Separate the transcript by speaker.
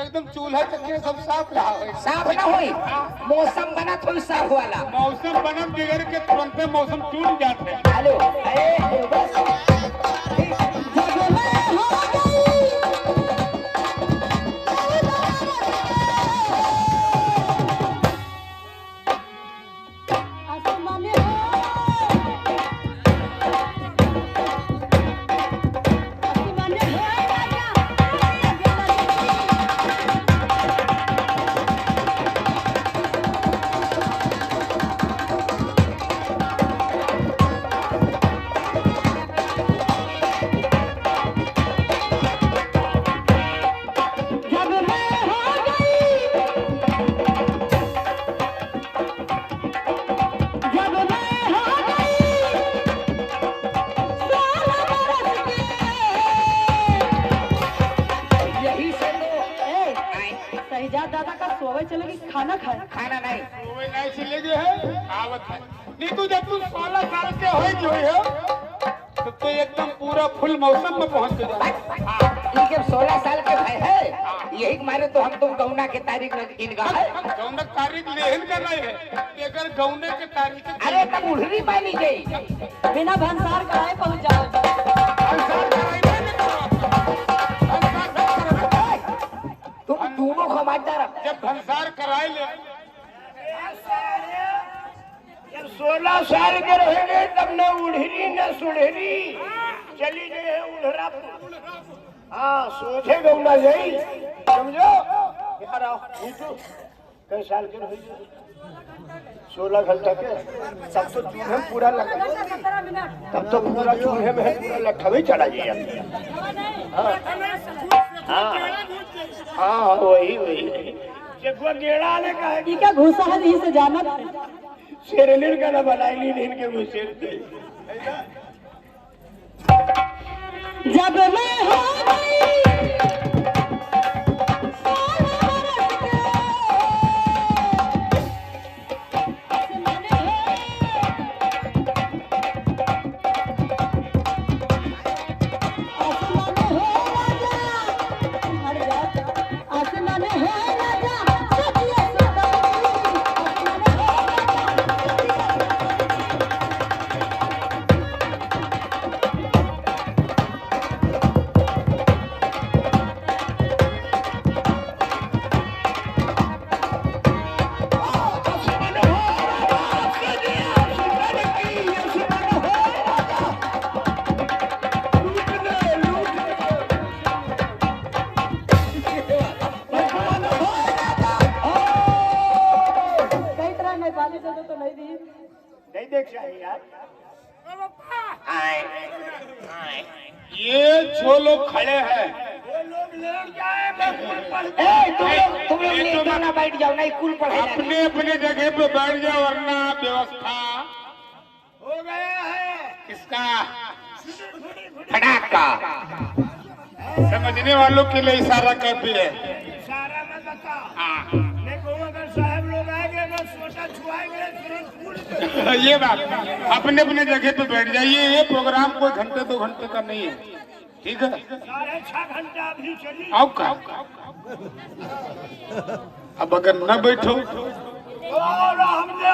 Speaker 1: एकदम चूल्हा चक्के सब साफ रहा हो।
Speaker 2: साफ ना होई, मौसम बना थोड़ी साफ वाला।
Speaker 1: मौसम बनम बिगड़ के तुरंत मौसम टूट जाते।
Speaker 2: हेलो अरे बस
Speaker 3: दादा का सोवे चलेगी, खाना खाए।
Speaker 2: खाना नहीं
Speaker 1: सोवे नहीं चलेगी है आवत है। नहीं तू जब तू 16 साल के हो तो तू एकदम पूरा फुल मौसम में पहुंच जाए।
Speaker 2: जब 16 साल के भाई है यही मारे तो हम तुम गौना के तारीख इनका है।
Speaker 1: गौना तारीख लेहन का नहीं है, अगर गौने के तारीख
Speaker 2: अरे तब उड़री मानी गई
Speaker 3: बिना भंसार कराए पहुंच जाओ।
Speaker 2: तुम दोनों को मारदार
Speaker 1: जब भंसार कराए ले।
Speaker 4: जब 16 साल के रहेंगे तब न उड़हरी न सुड़हरी चली गए उड़हरा। हाँ सोचे गौना यही समझो यार। कई साल के रहे 16 घंटा के तब तो चूल्हे में पूरा लगा, तब तो पूरा चूल्हे में पूरा लट्ठा भी चढ़ा जाए। हाँ हाँ वही वही जब वो गेड़ा ने कहा
Speaker 3: ठीक है घुसा है यहीं से जाना
Speaker 4: शेरलिन का ना बनाई लीन के मुझे
Speaker 3: जब मैं हो गई
Speaker 4: नहीं देख चाहिए यार।
Speaker 1: ये जो लोग खड़े हैं
Speaker 2: तुम लोग नीचे ना बैठ जाओ, नहीं कुल पढ़े
Speaker 1: अपने अपने जगह पे बैठ जाओ वरना व्यवस्था
Speaker 4: हो गया है।
Speaker 1: किसका
Speaker 2: फटाका
Speaker 1: समझने वालों के लिए इशारा करती है।
Speaker 4: सारा मत बता।
Speaker 1: हाँ
Speaker 4: देखो अगर साहब लोग आएंगे तो सोटा छुआएंगे तुरंत।
Speaker 1: ये बात अपने अपने जगह पे बैठ जाइए। ये प्रोग्राम कोई घंटे 2 घंटे का नहीं है। ठीक है,
Speaker 4: 6.5 घंटा अभी चली।
Speaker 1: आओ का अब अगर न बैठो
Speaker 4: और हमने